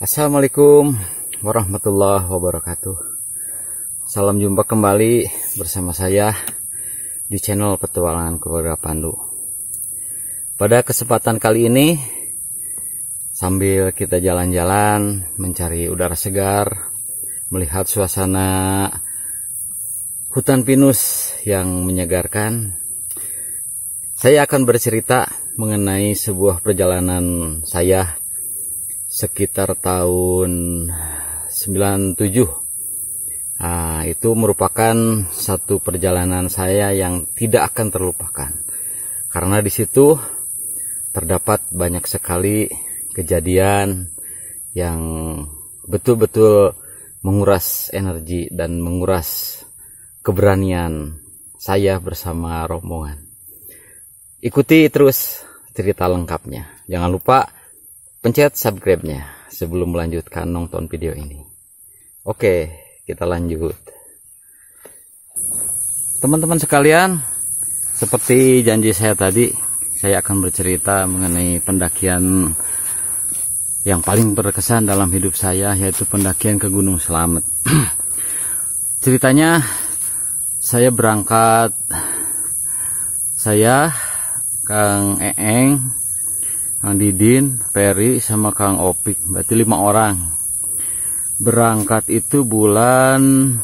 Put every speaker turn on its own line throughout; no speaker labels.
Assalamualaikum warahmatullahi wabarakatuh. Salam jumpa kembali bersama saya di channel Petualangan Keluarga Pandu. Pada kesempatan kali ini, sambil kita jalan-jalan mencari udara segar, melihat suasana hutan pinus yang menyegarkan, saya akan bercerita mengenai sebuah perjalanan saya sekitar tahun 97. Itu merupakan satu perjalanan saya yang tidak akan terlupakan, karena di situ terdapat banyak sekali kejadian yang betul-betul menguras energi dan menguras keberanian saya bersama rombongan. Ikuti terus cerita lengkapnya. Jangan lupa pencet subscribe-nya sebelum melanjutkan nonton video ini. Oke, kita lanjut. Teman-teman sekalian, seperti janji saya tadi, saya akan bercerita mengenai pendakian yang paling berkesan dalam hidup saya, yaitu pendakian ke Gunung Slamet. Ceritanya, saya berangkat, saya, Kang Eeng, Kang Didin, Peri, sama Kang Opik, berarti 5 orang. Berangkat itu bulan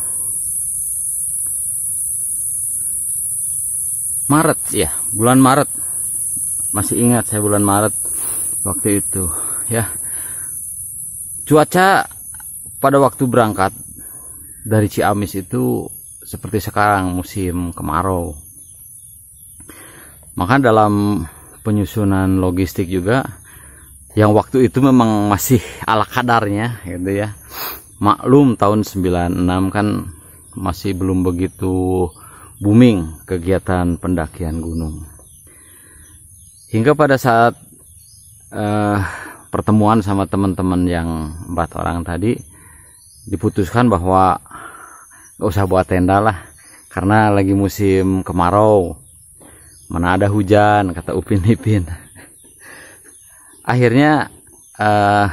Maret, ya, bulan Maret. Masih ingat saya bulan Maret waktu itu, ya. Cuaca pada waktu berangkat dari Ciamis itu seperti sekarang, musim kemarau. Maka dalam penyusunan logistik juga yang waktu itu memang masih ala kadarnya gitu ya. Maklum tahun 96 kan masih belum begitu booming kegiatan pendakian gunung. Hingga pada saat pertemuan sama teman-teman yang 4 orang tadi, diputuskan bahwa gak usah buat tenda lah, karena lagi musim kemarau. Mana ada hujan, kata Upin Ipin. Akhirnya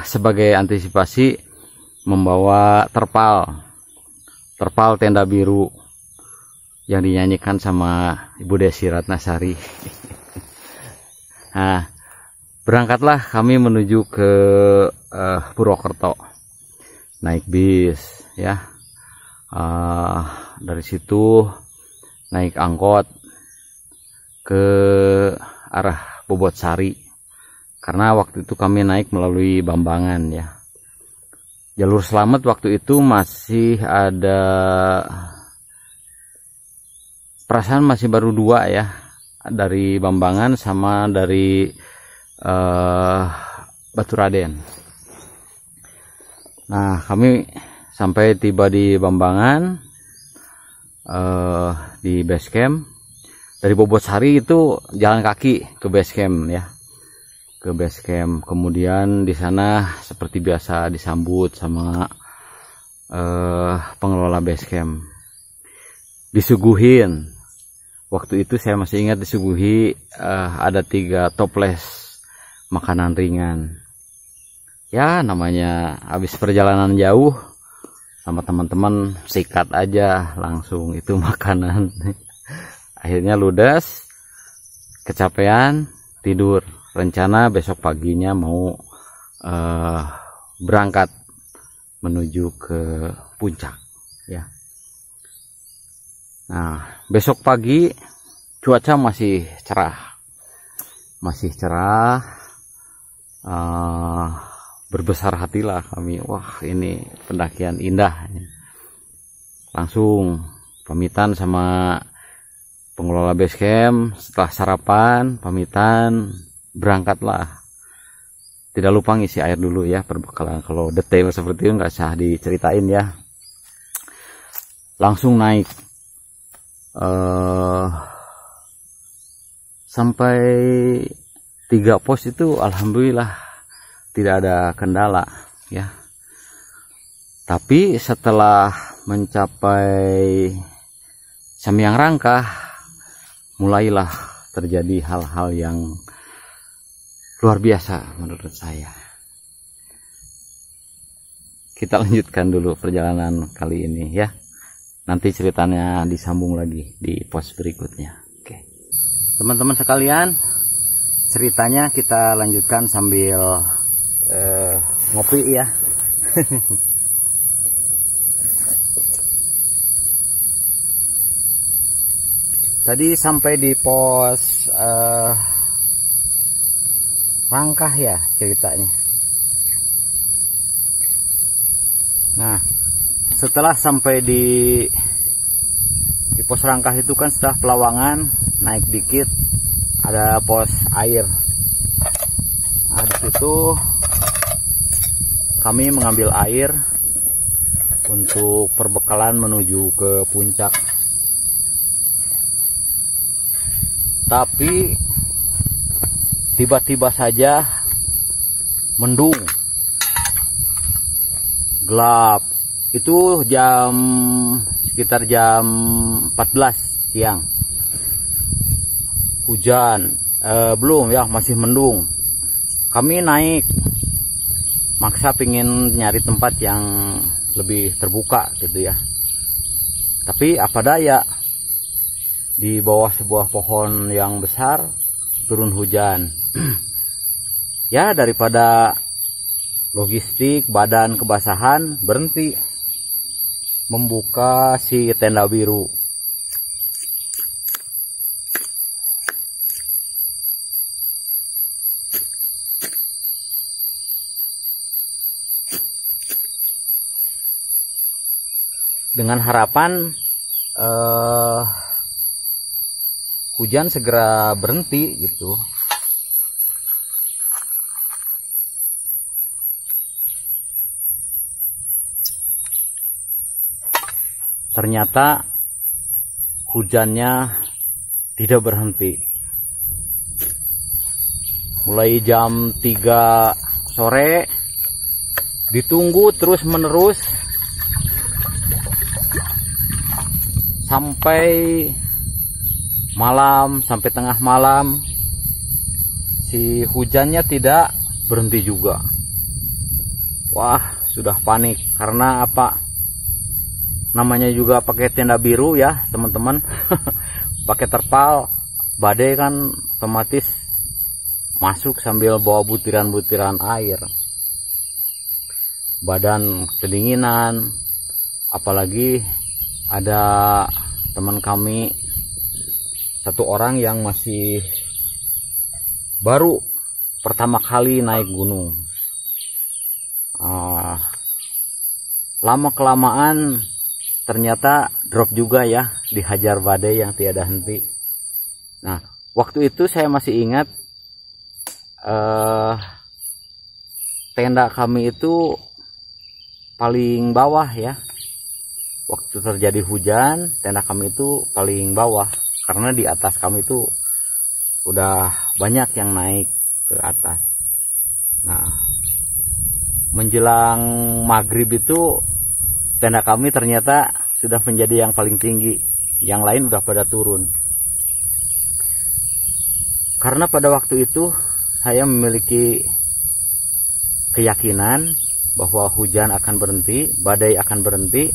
sebagai antisipasi membawa terpal tenda biru yang dinyanyikan sama Ibu Desi Ratnasari. Nah, berangkatlah kami menuju ke Purwokerto, naik bis, ya. Dari situ naik angkot ke arah Bobotsari, karena waktu itu kami naik melalui Bambangan, ya. Jalur Slamet waktu itu masih ada, perasaan masih baru 2 ya, dari Bambangan sama dari Baturaden. Nah, kami sampai tiba di Bambangan, di base camp. Dari Bobotsari itu jalan kaki ke base camp, ya, ke base camp. Kemudian di sana seperti biasa disambut sama pengelola base camp. Disuguhin, waktu itu saya masih ingat disuguhi ada 3 toples makanan ringan. Ya, namanya habis perjalanan jauh sama teman-teman, sikat aja langsung itu makanan. Akhirnya ludes, kecapean, tidur. Rencana besok paginya mau berangkat menuju ke puncak, ya. Nah, besok pagi cuaca masih cerah, berbesar hatilah kami. Wah, ini pendakian indah. Langsung pamitan sama pengelola base camp. Setelah sarapan, pamitan, berangkatlah. Tidak lupa ngisi air dulu, ya, perbekalan. Kalau detail seperti itu nggak usah diceritain, ya. Langsung naik sampai 3 pos itu alhamdulillah tidak ada kendala, ya. Tapi setelah mencapai Samyang Rangkah, mulailah terjadi hal-hal yang luar biasa menurut saya. kita lanjutkan dulu perjalanan kali ini ya. Nanti ceritanya disambung lagi di pos berikutnya. Oke. Teman-teman sekalian, ceritanya kita lanjutkan sambil ngopi ya. Tadi sampai di pos Rangkah ya ceritanya. Nah, setelah sampai di pos Rangkah itu kan setelah Pelawangan naik dikit ada pos air. Nah, di situ kami mengambil air untuk perbekalan menuju ke puncak. Tapi tiba-tiba saja mendung, gelap. Itu sekitar jam 14 siang. Hujan belum ya, masih mendung. Kami naik, maksa pingin nyari tempat yang lebih terbuka gitu ya. Tapi apa daya, di bawah sebuah pohon yang besar turun hujan. Ya, daripada logistik badan kebasahan, berhenti membuka si tenda biru. Dengan harapan hujan segera berhenti gitu. Ternyata hujannya tidak berhenti. Mulai jam 3 sore ditunggu terus menerus sampai malam, sampai tengah malam si hujannya tidak berhenti juga. Wah, sudah panik karena apa? Namanya juga pakai tenda biru ya teman-teman. Pakai terpal, badai kan otomatis masuk sambil bawa butiran-butiran air. Badan kedinginan, apalagi ada teman kami satu orang yang masih baru pertama kali naik gunung. Lama kelamaan ternyata drop juga ya, dihajar badai yang tiada henti. Nah, waktu itu saya masih ingat tenda kami itu paling bawah ya. Waktu terjadi hujan, tenda kami itu paling bawah karena di atas kami itu udah banyak yang naik ke atas. Nah, menjelang maghrib itu tenda kami ternyata sudah menjadi yang paling tinggi, yang lain udah pada turun. Karena pada waktu itu saya memiliki keyakinan bahwa hujan akan berhenti, badai akan berhenti.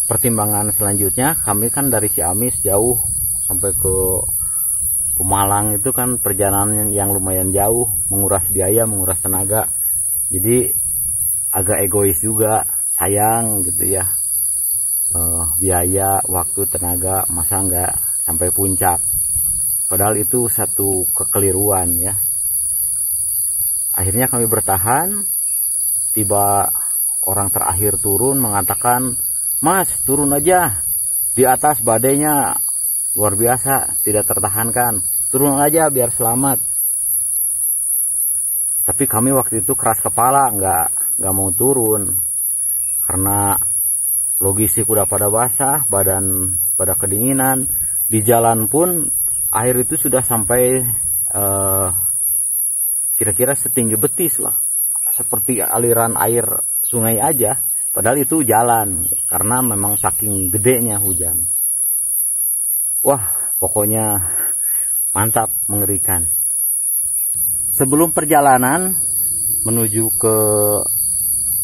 Pertimbangan selanjutnya, kami kan dari Ciamis jauh sampai ke Pemalang, itu kan perjalanan yang lumayan jauh, menguras biaya, menguras tenaga. Jadi agak egois juga, sayang gitu ya, biaya, waktu, tenaga, masa nggak sampai puncak. Padahal itu satu kekeliruan ya. Akhirnya kami bertahan. Tiba orang terakhir turun mengatakan, "Mas, turun aja, di atas badainya luar biasa, tidak tertahankan, turun aja biar selamat." Tapi kami waktu itu keras kepala, nggak mau turun karena logistik udah pada basah, badan pada kedinginan. Di jalan pun air itu sudah sampai kira-kira setinggi betis lah, seperti aliran air sungai aja. Padahal itu jalan, karena memang saking gedenya hujan. Wah, pokoknya mantap, mengerikan. Sebelum perjalanan, menuju ke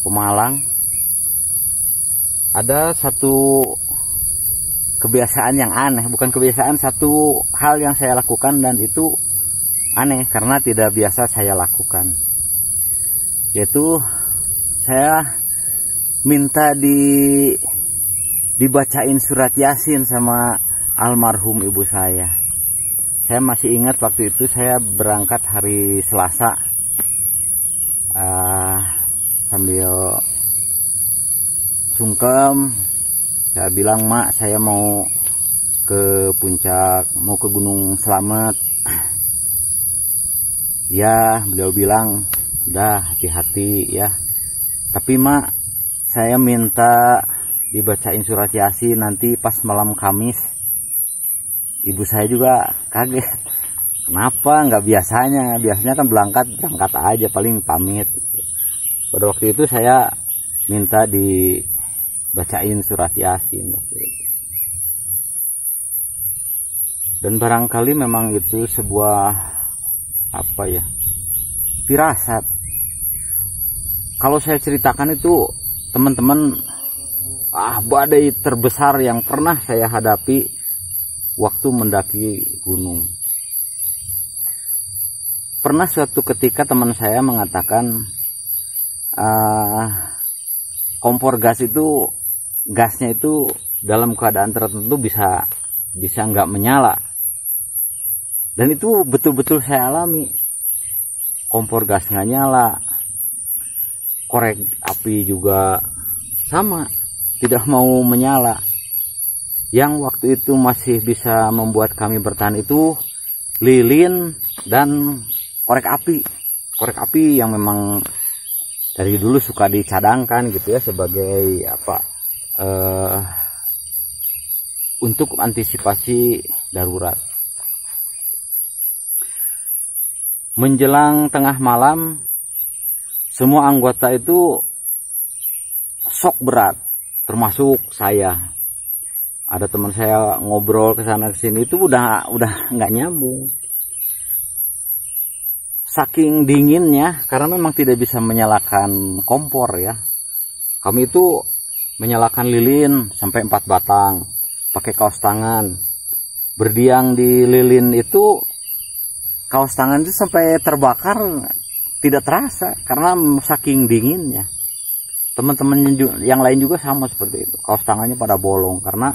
Pemalang, ada satu kebiasaan yang aneh, bukan kebiasaan, satu hal yang saya lakukan dan itu aneh karena tidak biasa saya lakukan, yaitu saya minta dibacain surat Yasin sama almarhum ibu saya. Saya masih ingat waktu itu saya berangkat hari Selasa, sambil sungkem saya bilang, "Mak, saya mau ke puncak, mau ke Gunung Slamet." Ya, beliau bilang, "Udah, hati-hati ya. Tapi Mak, saya minta dibacain surat Yasin nanti pas malam Kamis." Ibu saya juga kaget. Kenapa? Nggak biasanya. Biasanya kan berangkat aja, paling pamit. Pada waktu itu saya minta dibacain surat Yasin waktu itu. Dan barangkali memang itu sebuah firasat. Kalau saya ceritakan itu, teman-teman, badai terbesar yang pernah saya hadapi waktu mendaki gunung. Pernah suatu ketika teman saya mengatakan, kompor gas itu, gasnya itu dalam keadaan tertentu bisa nggak menyala. Dan itu betul-betul saya alami. Kompor gas nggak nyala, korek api juga sama, tidak mau menyala. Yang waktu itu masih bisa membuat kami bertahan itu lilin dan korek api. Korek api yang memang dari dulu suka dicadangkan gitu ya, sebagai untuk antisipasi darurat. Menjelang tengah malam, semua anggota itu shock berat, termasuk saya. Ada teman saya ngobrol ke sana ke sini itu udah nggak nyambung. Saking dinginnya, karena memang tidak bisa menyalakan kompor ya. Kami itu menyalakan lilin sampai 4 batang, pakai kaos tangan. Berdiam di lilin itu, kaos tangan itu sampai terbakar tidak terasa karena saking dinginnya. Teman-teman yang lain juga sama seperti itu. Kaos tangannya pada bolong karena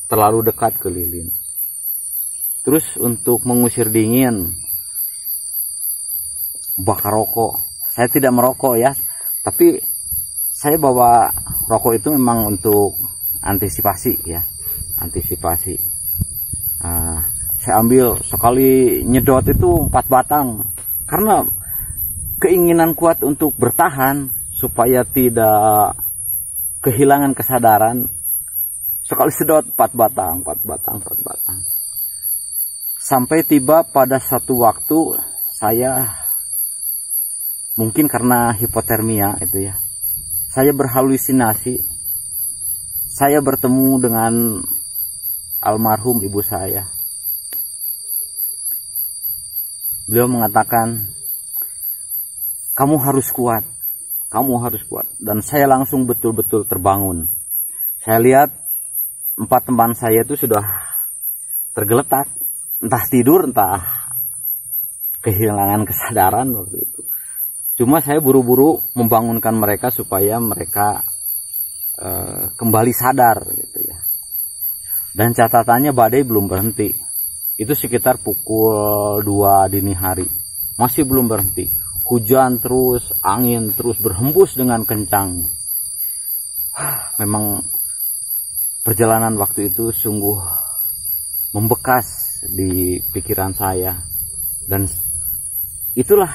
terlalu dekat ke lilin. Terus untuk mengusir dingin, bakar rokok. Saya tidak merokok ya, tapi saya bawa rokok itu memang untuk antisipasi ya, antisipasi. Saya ambil sekali nyedot itu 4 batang karena keinginan kuat untuk bertahan supaya tidak kehilangan kesadaran. Sekali sedot 4 batang. Sampai tiba pada satu waktu saya, mungkin karena hipotermia itu ya, saya berhalusinasi. Saya bertemu dengan almarhum ibu saya. Beliau mengatakan, "Kamu harus kuat. Kamu harus kuat." Dan saya langsung betul-betul terbangun. Saya lihat 4 teman saya itu sudah tergeletak, entah tidur entah kehilangan kesadaran waktu itu. Cuma saya buru-buru membangunkan mereka supaya mereka kembali sadar gitu ya. Dan catatannya badai belum berhenti. Itu sekitar pukul 2 dini hari. Masih belum berhenti. Hujan terus, angin terus berhembus dengan kencang. Memang perjalanan waktu itu sungguh membekas di pikiran saya. Dan itulah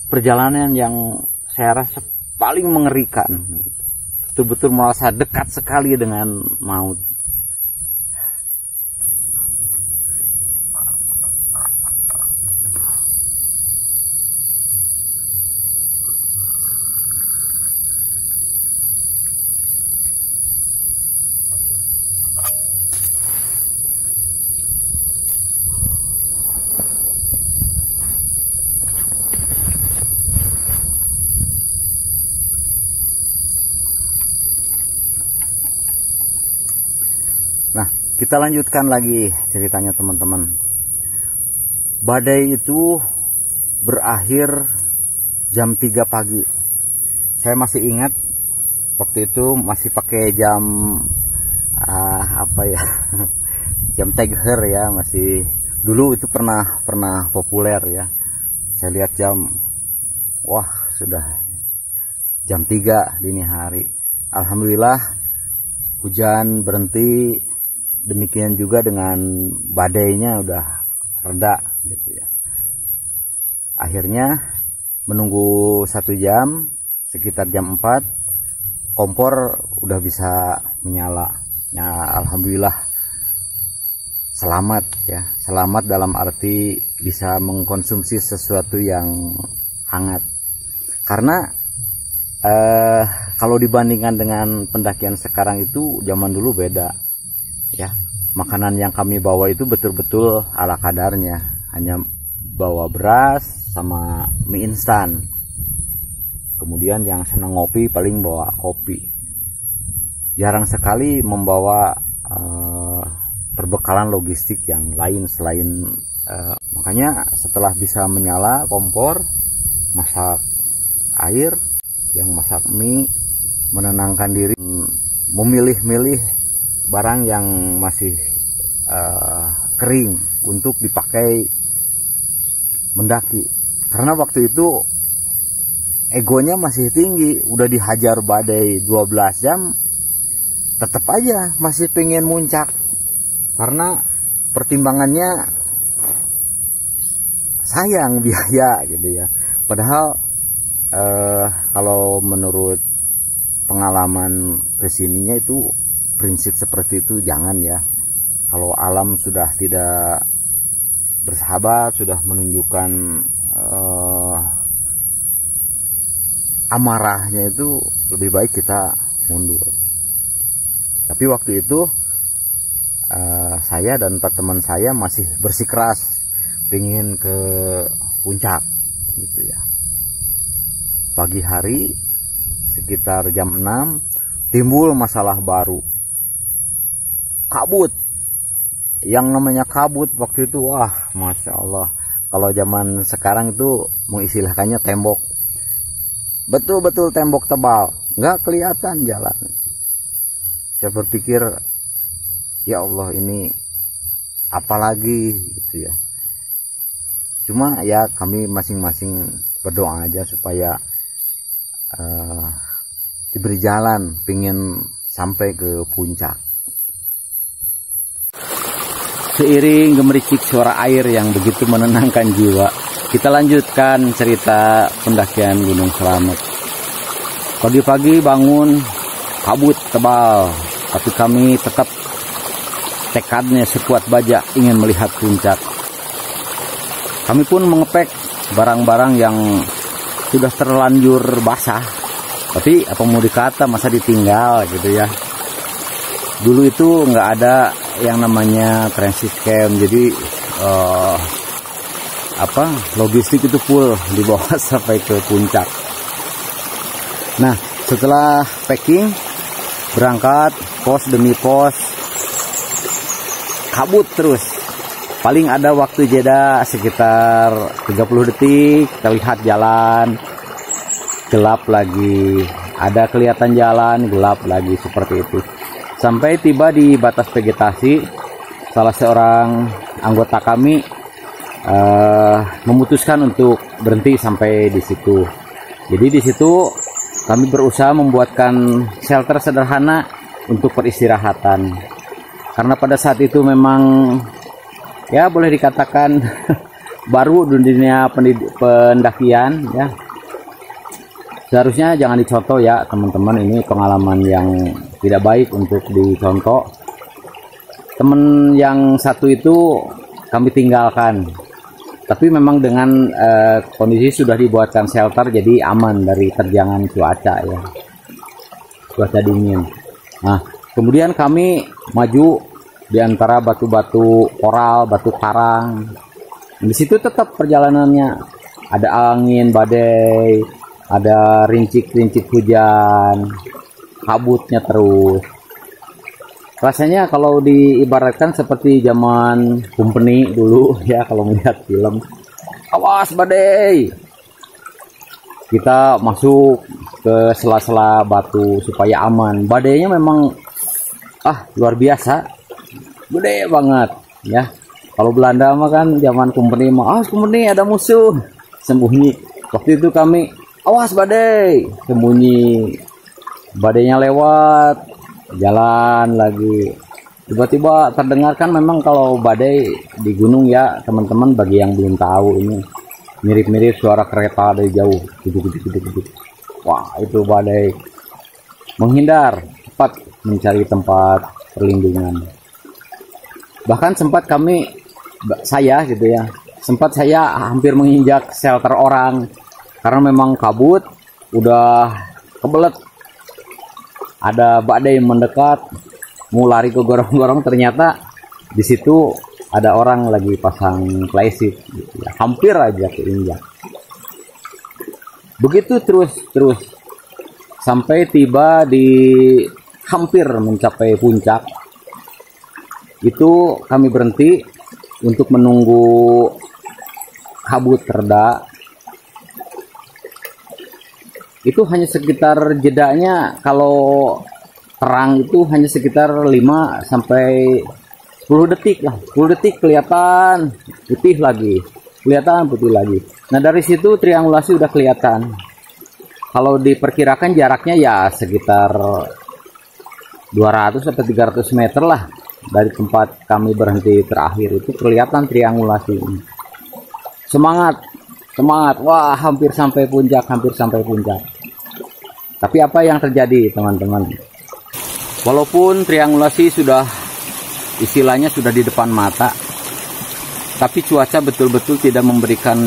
perjalanan yang saya rasa paling mengerikan. Betul-betul merasa dekat sekali dengan maut. Kita lanjutkan lagi ceritanya teman-teman. Badai itu berakhir jam 3 pagi. Saya masih ingat waktu itu masih pakai jam apa ya? Jam Tiger ya, masih dulu itu pernah populer ya. Saya lihat jam, wah sudah jam 3 dini hari. Alhamdulillah hujan berhenti. Demikian juga dengan badainya udah reda gitu ya. Akhirnya menunggu 1 jam, sekitar jam 4 kompor udah bisa menyala. Ya, alhamdulillah selamat ya. Selamat dalam arti bisa mengkonsumsi sesuatu yang hangat. Karena kalau dibandingkan dengan pendakian sekarang itu zaman dulu beda. Ya, makanan yang kami bawa itu betul-betul ala kadarnya, hanya bawa beras sama mie instan. Kemudian yang senang ngopi paling bawa kopi. Jarang sekali membawa perbekalan logistik yang lain selain makanya setelah bisa menyala kompor, masak air, yang masak mie, menenangkan diri, memilih-milih barang yang masih kering untuk dipakai mendaki. Karena waktu itu egonya masih tinggi, udah dihajar badai 12 jam tetap aja masih pengen muncak. Karena pertimbangannya sayang biaya gitu ya. Padahal kalau menurut pengalaman kesininya itu prinsip seperti itu jangan ya. Kalau alam sudah tidak bersahabat, sudah menunjukkan amarahnya, itu lebih baik kita mundur. Tapi waktu itu saya dan 4 teman saya masih bersikeras pengen ke puncak gitu ya. Pagi hari sekitar jam 6 timbul masalah baru. Kabut. Yang namanya kabut waktu itu, wah Masya Allah. Kalau zaman sekarang itu mengistilahkannya tembok. Betul-betul tembok tebal, nggak kelihatan jalan. Saya berpikir, ya Allah ini apalagi gitu ya. Cuma ya kami masing-masing berdoa aja supaya diberi jalan, pingin sampai ke puncak. Seiring gemericik suara air yang begitu menenangkan jiwa, kita lanjutkan cerita pendakian Gunung Slamet. Pagi-pagi bangun, kabut tebal, tapi kami tetap tekadnya sekuat baja ingin melihat puncak. Kami pun mengepek barang-barang yang sudah terlanjur basah, tapi apa mau dikata, masa ditinggal gitu ya. Dulu itu nggak ada yang namanya transit camp, jadi logistik itu full dibawa sampai ke puncak. Nah, setelah packing, berangkat pos demi pos, kabut terus. Paling ada waktu jeda sekitar 30 detik, terlihat jalan, gelap lagi, ada kelihatan jalan, gelap lagi, seperti itu. Sampai tiba di batas vegetasi, salah seorang anggota kami memutuskan untuk berhenti sampai di situ. Jadi di situ kami berusaha membuatkan shelter sederhana untuk peristirahatan. Karena pada saat itu memang ya boleh dikatakan baru di dunia pendakian ya. Seharusnya jangan dicontoh ya teman-teman, ini pengalaman yang tidak baik untuk dicontoh. Temen yang satu itu kami tinggalkan, tapi memang dengan kondisi sudah dibuatkan shelter, jadi aman dari terjangan cuaca ya, cuaca dingin. Nah, kemudian kami maju di antara batu-batu koral, batu karang. Di situ tetap perjalanannya ada angin badai, ada rincik-rincik hujan, kabutnya terus. Rasanya kalau diibaratkan seperti zaman Company dulu ya, kalau melihat film. Awas badai. Kita masuk ke sela-sela batu supaya aman. Badainya memang luar biasa. Gede banget ya. Kalau Belanda mah kan zaman Company mah, Company ada musuh. Sembunyi. Waktu itu kami, awas badai. Sembunyi. Badainya lewat, jalan lagi. Tiba-tiba terdengar, kan memang kalau badai di gunung ya teman-teman, bagi yang belum tahu, ini mirip-mirip suara kereta dari jauh. Gitu. Wah, itu badai. Menghindar, cepat mencari tempat perlindungan. Bahkan sempat saya hampir menginjak shelter orang karena memang kabut, udah kebelet. Ada badai mendekat, mau lari ke gorong-gorong, ternyata di situ ada orang lagi pasang flysheet gitu ya. Hampir aja keinjak. Begitu terus sampai tiba di hampir mencapai puncak. Itu kami berhenti untuk menunggu kabut reda. Itu hanya sekitar jedanya, kalau terang itu hanya sekitar 5 sampai 10 detik lah. 10 detik kelihatan putih lagi. Nah, dari situ triangulasi udah kelihatan. Kalau diperkirakan jaraknya ya sekitar 200 sampai 300 meter lah dari tempat kami berhenti terakhir. Itu kelihatan triangulasi. Semangat. Wah, hampir sampai puncak. Tapi apa yang terjadi, teman-teman? Walaupun triangulasi istilahnya sudah di depan mata, tapi cuaca betul-betul tidak memberikan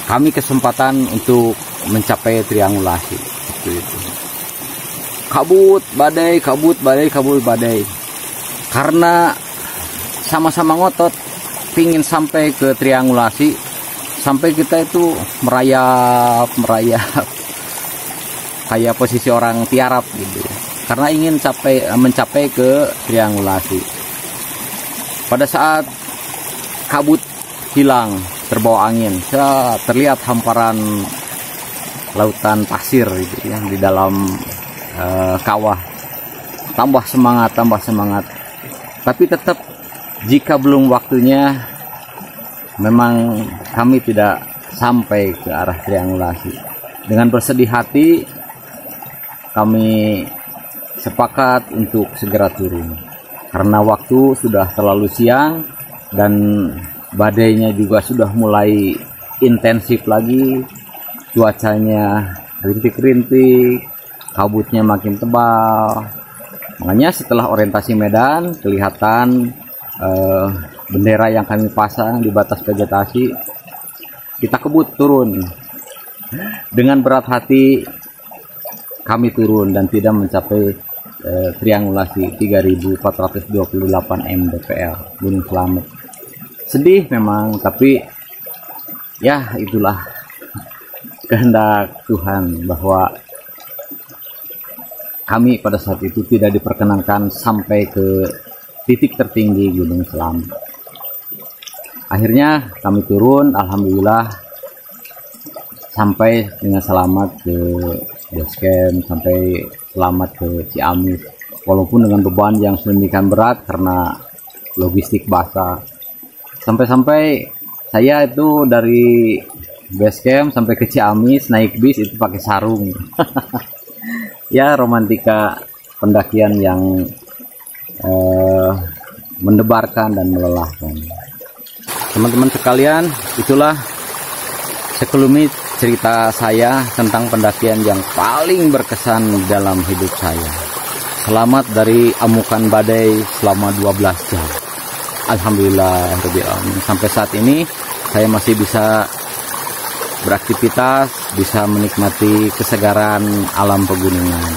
kami kesempatan untuk mencapai triangulasi. Itu. Kabut, badai. Karena sama-sama ngotot pingin sampai ke triangulasi, sampai kita itu merayap kayak posisi orang tiarap gitu ya. Karena ingin mencapai ke triangulasi. Pada saat kabut hilang terbawa angin, terlihat hamparan lautan pasir gitu ya di dalam kawah. Tambah semangat. Tapi tetap jika belum waktunya, memang kami tidak sampai ke arah triangulasi. Dengan bersedih hati, kami sepakat untuk segera turun. Karena waktu sudah terlalu siang dan badainya juga sudah mulai intensif lagi. Cuacanya rintik-rintik, kabutnya makin tebal. Makanya setelah orientasi medan, kelihatan bendera yang kami pasang di batas vegetasi, kita kebut turun. Dengan berat hati kami turun dan tidak mencapai triangulasi 3428 mdpl Gunung Slamet. Sedih memang, tapi ya itulah kehendak Tuhan bahwa kami pada saat itu tidak diperkenankan sampai ke titik tertinggi Gunung Slamet. Akhirnya kami turun, alhamdulillah sampai dengan selamat ke base camp, sampai selamat ke Ciamis, walaupun dengan beban yang sedemikian berat karena logistik basah. Sampai saya itu dari base camp sampai ke Ciamis naik bis itu pakai sarung. Ya, romantika pendakian yang mendebarkan dan melelahkan. Teman-teman sekalian, itulah sekelumit cerita saya tentang pendakian yang paling berkesan dalam hidup saya. Selamat dari amukan badai selama 12 jam. Alhamdulillah, sampai saat ini saya masih bisa beraktivitas, bisa menikmati kesegaran alam pegunungan.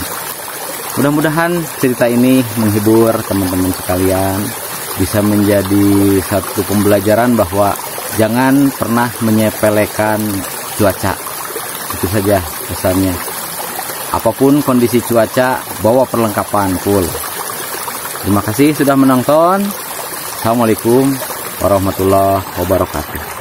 Mudah-mudahan cerita ini menghibur teman-teman sekalian, bisa menjadi satu pembelajaran bahwa jangan pernah menyepelekan cuaca. Itu saja pesannya. Apapun kondisi cuaca, bawa perlengkapan full. Terima kasih sudah menonton. Assalamualaikum warahmatullahi wabarakatuh.